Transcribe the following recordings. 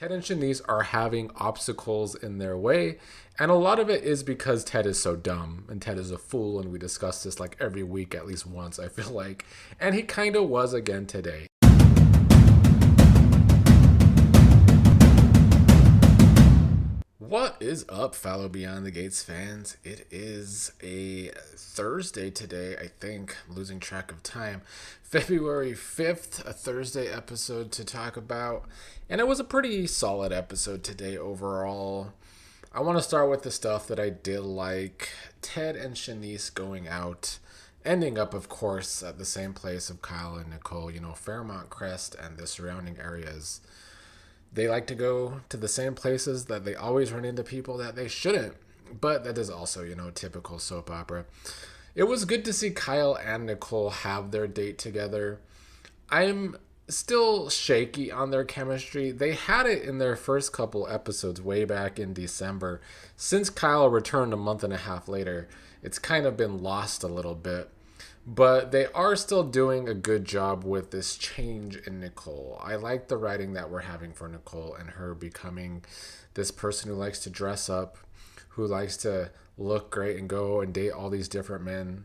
Ted and Shanice are having obstacles in their way, and a lot of it is because Ted is so dumb, and Ted is a fool, and we discuss this like every week at least once, I feel like. And he kind of was again today. What is up, fellow Beyond the Gates fans? It is a Thursday today, I think. I'm losing track of time. February 5th, a Thursday episode to talk about. And it was a pretty solid episode today overall. I want to start with the stuff that I did like. Ted and Shanice going out. Ending up, of course, at the same place of Kyle and Nicole. You know, Fairmont Crest and the surrounding areas. They like to go to the same places that they always run into people that they shouldn't. But that is also, typical soap opera. It was good to see Kyle and Nicole have their date together. I'm still shaky on their chemistry. They had it in their first couple episodes way back in December. Since Kyle returned a month and a half later, it's kind of been lost a little bit. But they are still doing a good job with this change in Nicole. I like the writing that we're having for Nicole and her becoming this person who likes to dress up, who likes to look great and go and date all these different men.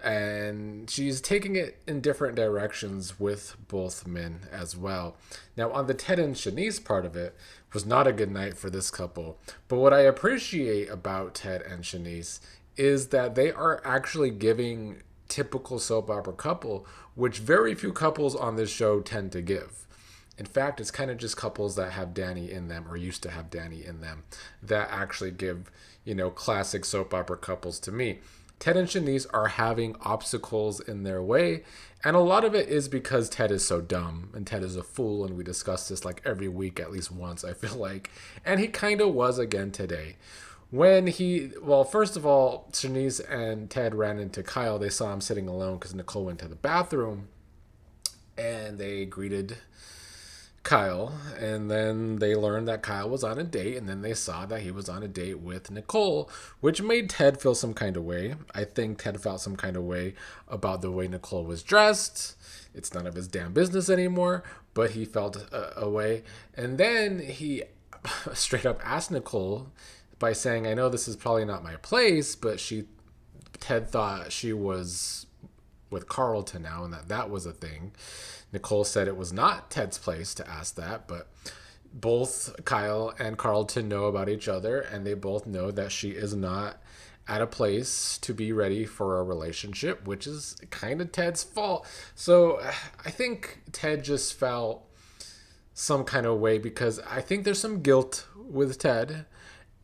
And she's taking it in different directions with both men as well. Now, on the Ted and Shanice part of it, was not a good night for this couple. But what I appreciate about Ted and Shanice is that they are actually giving typical soap opera couple, which very few couples on this show tend to give. In fact, it's kind of just couples that have Danny in them or used to have Danny in them that actually give, classic soap opera couples to me. Ted and Shanice are having obstacles in their way, and a lot of it is because Ted is so dumb, and Ted is a fool, and we discuss this like every week at least once, I feel like. And he kind of was again today. First of all, Shanice and Ted ran into Kyle. They saw him sitting alone because Nicole went to the bathroom. And they greeted Kyle. And then they learned that Kyle was on a date. And then they saw that he was on a date with Nicole, which made Ted feel some kind of way. I think Ted felt some kind of way about the way Nicole was dressed. It's none of his damn business anymore. But he felt a way. And then he straight up asked Nicole by saying, I know this is probably not my place, but Ted thought she was with Carlton now and that was a thing. Nicole said it was not Ted's place to ask that, but both Kyle and Carlton know about each other, and they both know that she is not at a place to be ready for a relationship, which is kind of Ted's fault. So I think Ted just felt some kind of way because I think there's some guilt with Ted.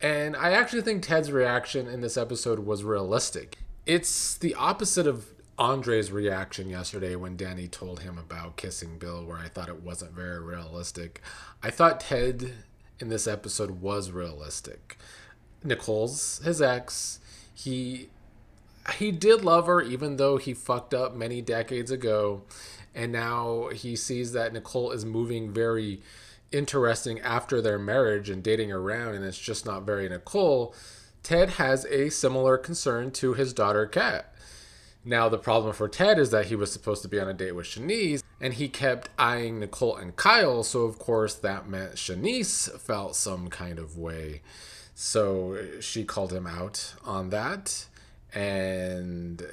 And I actually think Ted's reaction in this episode was realistic. It's the opposite of Andre's reaction yesterday when Danny told him about kissing Bill, where I thought it wasn't very realistic. I thought Ted in this episode was realistic. Nicole's his ex. He did love her even though he fucked up many decades ago. And now he sees that Nicole is moving very interesting after their marriage and dating around, and it's just not very Nicole. Ted has a similar concern to his daughter Kat. Now the problem for Ted is that he was supposed to be on a date with Shanice, and he kept eyeing Nicole and Kyle, so of course that meant Shanice felt some kind of way. So she called him out on that, and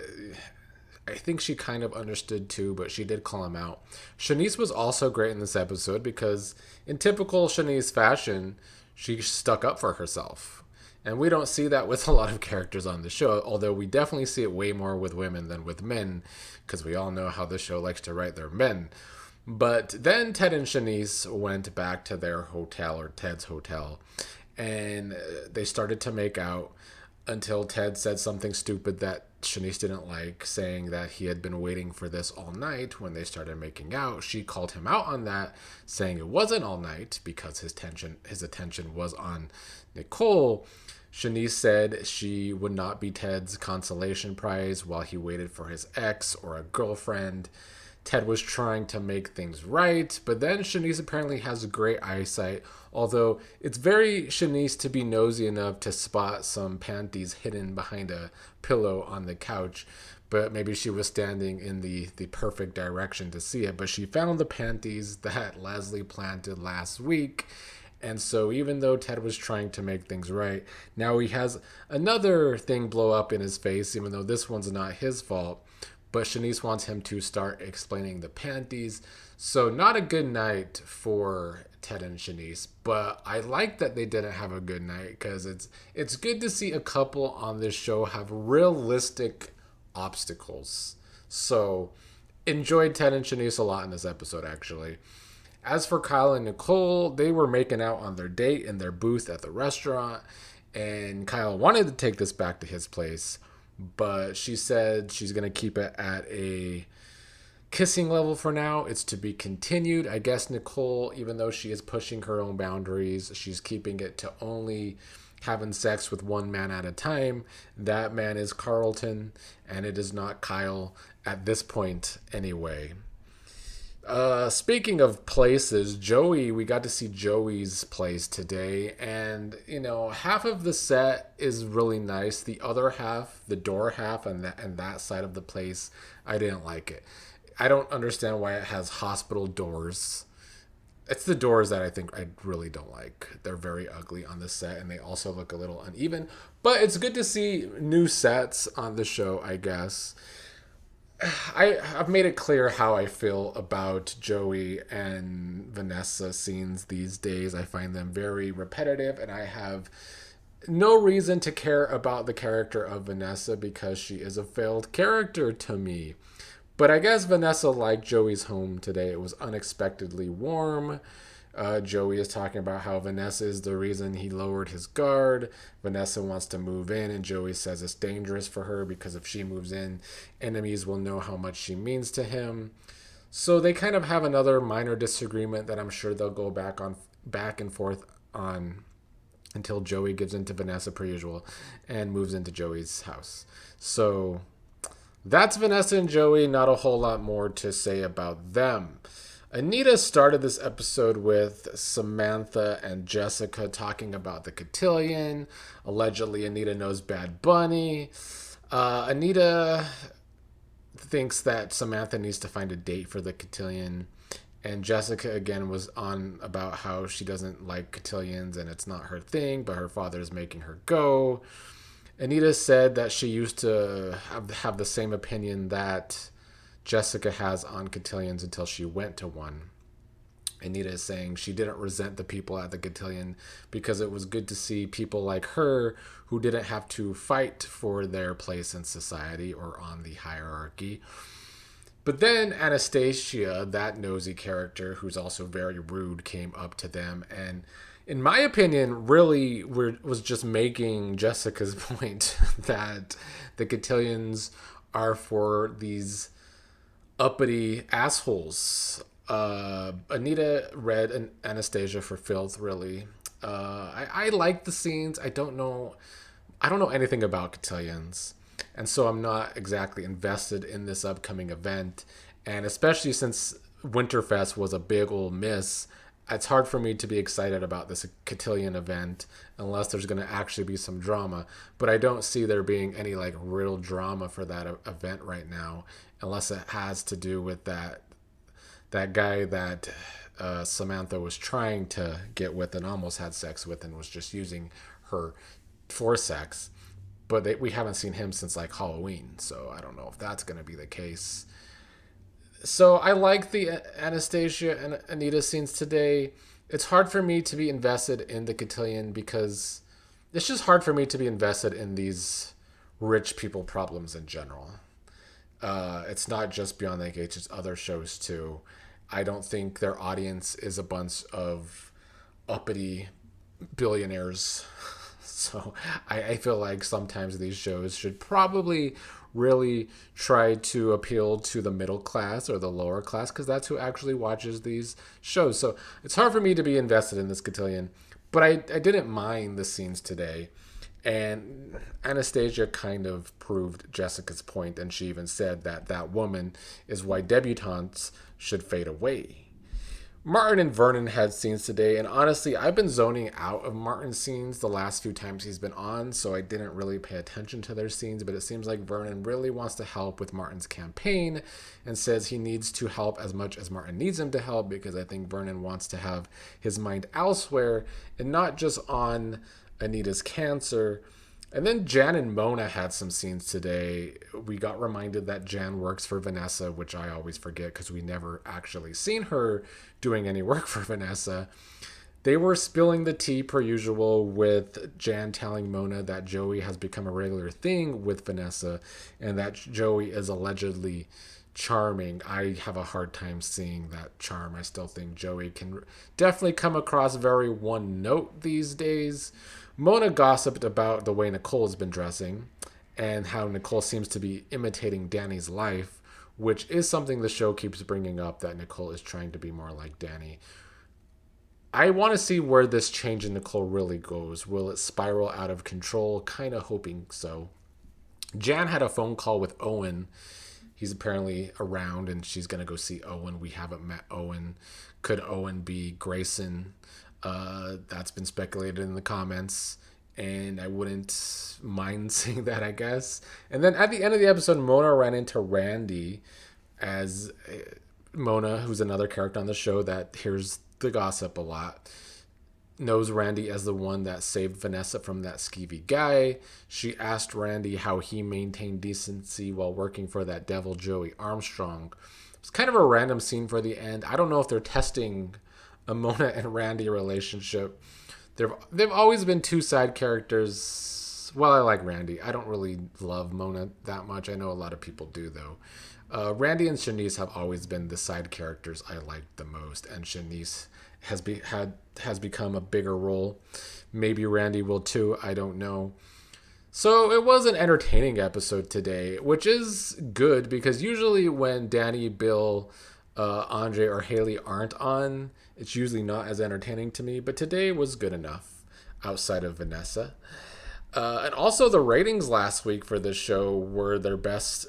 I think she kind of understood too, but she did call him out. Shanice was also great in this episode because in typical Shanice fashion, she stuck up for herself. And we don't see that with a lot of characters on the show, although we definitely see it way more with women than with men, because we all know how the show likes to write their men. But then Ted and Shanice went back to their hotel, or Ted's hotel, and they started to make out until Ted said something stupid that Shanice didn't like, saying that he had been waiting for this all night when they started making out. She called him out on that, saying it wasn't all night because his attention was on Nicole. Shanice said she would not be Ted's consolation prize while he waited for his ex or a girlfriend. Ted was trying to make things right, but then Shanice apparently has great eyesight, although it's very Shanice to be nosy enough to spot some panties hidden behind a pillow on the couch, but maybe she was standing in the perfect direction to see it. But she found the panties that Leslie planted last week, And so even though Ted was trying to make things right, now he has another thing blow up in his face, even though this one's not his fault. But Shanice wants him to start explaining the panties. So not a good night for Ted and Shanice. But I like that they didn't have a good night, because it's good to see a couple on this show have realistic obstacles. So enjoyed Ted and Shanice a lot in this episode, actually. As for Kyle and Nicole, they were making out on their date in their booth at the restaurant, and Kyle wanted to take this back to his place, but she said she's going to keep it at a kissing level for now. It's to be continued. I guess Nicole, even though she is pushing her own boundaries, she's keeping it to only having sex with one man at a time. That man is Carlton, and it is not Kyle at this point anyway. Speaking of places, we got to see Joey's place today, and half of the set is really nice. The other half, the door half, and that side of the place, I didn't like it. I don't understand why it has hospital doors. It's the doors that I think I really don't like. They're very ugly on the set, and they also look a little uneven. But it's good to see new sets on the show, I guess. I've made it clear how I feel about Joey and Vanessa scenes these days. I find them very repetitive, and I have no reason to care about the character of Vanessa because she is a failed character to me. But I guess Vanessa liked Joey's home today. It was unexpectedly warm. Joey is talking about how Vanessa is the reason he lowered his guard. Vanessa wants to move in, and Joey says it's dangerous for her because if she moves in, enemies will know how much she means to him. So they kind of have another minor disagreement that I'm sure they'll go back and forth on until Joey gives into Vanessa per usual and moves into Joey's house. So that's Vanessa and Joey. Not a whole lot more to say about them. Anita started this episode with Samantha and Jessica talking about the cotillion. Allegedly, Anita knows Bad Bunny. Anita thinks that Samantha needs to find a date for the cotillion. And Jessica, again, was on about how she doesn't like cotillions and it's not her thing, but her father is making her go. Anita said that she used to have the same opinion that Jessica has on cotillions until she went to one. Anita is saying she didn't resent the people at the cotillion because it was good to see people like her who didn't have to fight for their place in society or on the hierarchy. But then Anastasia, that nosy character who's also very rude, came up to them and, in my opinion, really was just making Jessica's point that the cotillions are for these uppity assholes. Anita read Anastasia for filth, really. I like the scenes. I don't know anything about cotillions, and so I'm not exactly invested in this upcoming event. And especially since Winterfest was a big old miss, it's hard for me to be excited about this cotillion event unless there's going to actually be some drama. But I don't see there being any real drama for that event right now, unless it has to do with that guy that Samantha was trying to get with and almost had sex with and was just using her for sex. But we haven't seen him since Halloween, so I don't know if that's going to be the case. So I like the Anastasia and Anita scenes today. It's hard for me to be invested in the cotillion because it's just hard for me to be invested in these rich people problems in general. It's not just Beyond the Gates, it's other shows too. I don't think their audience is a bunch of uppity billionaires. So I feel like sometimes these shows should probably really try to appeal to the middle class or the lower class because that's who actually watches these shows. So it's hard for me to be invested in this cotillion, but I didn't mind the scenes today. And Anastasia kind of proved Jessica's point, and she even said that woman is why debutantes should fade away. Martin and Vernon had scenes today, and honestly, I've been zoning out of Martin's scenes the last few times he's been on, so I didn't really pay attention to their scenes, but it seems like Vernon really wants to help with Martin's campaign and says he needs to help as much as Martin needs him to help because I think Vernon wants to have his mind elsewhere and not just on Anita's cancer. And then Jan and Mona had some scenes today. We got reminded that Jan works for Vanessa, which I always forget because we never actually seen her doing any work for Vanessa. They were spilling the tea per usual, with Jan telling Mona that Joey has become a regular thing with Vanessa and that Joey is allegedly charming. I have a hard time seeing that charm. I still think Joey can definitely come across very one note these days. Mona gossiped about the way Nicole has been dressing and how Nicole seems to be imitating Danny's life, which is something the show keeps bringing up, that Nicole is trying to be more like Danny. I want to see where this change in Nicole really goes. Will it spiral out of control? Kind of hoping so. Jan had a phone call with Owen. He's apparently around and she's going to go see Owen. We haven't met Owen. Could Owen be Grayson? That's been speculated in the comments, and I wouldn't mind seeing that, I guess. And then at the end of the episode, Mona ran into Randy as Mona, who's another character on the show that hears the gossip a lot, knows Randy as the one that saved Vanessa from that skeevy guy. She asked Randy how he maintained decency while working for that devil Joey Armstrong. It's kind of a random scene for the end. I don't know if they're testing a Mona and Randy relationship. They've always been two side characters. Well, I like Randy. I don't really love Mona that much. I know a lot of people do, though. Randy and Shanice have always been the side characters I liked the most, and Shanice has become a bigger role. Maybe Randy will too. I don't know. So it was an entertaining episode today, which is good because usually when Danny, Bill, Andre, or Haley aren't on, it's usually not as entertaining to me. But today was good enough outside of Vanessa. And also the ratings last week for this show were their best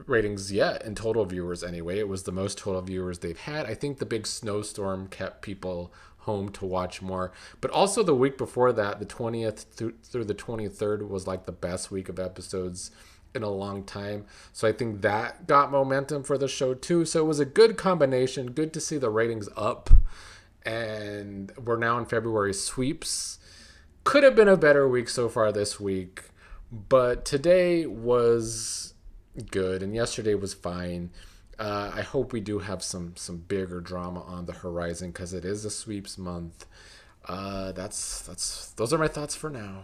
ratings yet in total viewers anyway. It was the most total viewers they've had. I think the big snowstorm kept people home to watch more. But also the week before that, the 20th through the 23rd, was like the best week of episodes in a long time. So I think that got momentum for the show too. So it was a good combination. Good to see the ratings up. And we're now in February sweeps. Could have been a better week so far this week. But today was good and yesterday was fine. I hope we do have some bigger drama on the horizon because it is a sweeps month. Those are my thoughts for now.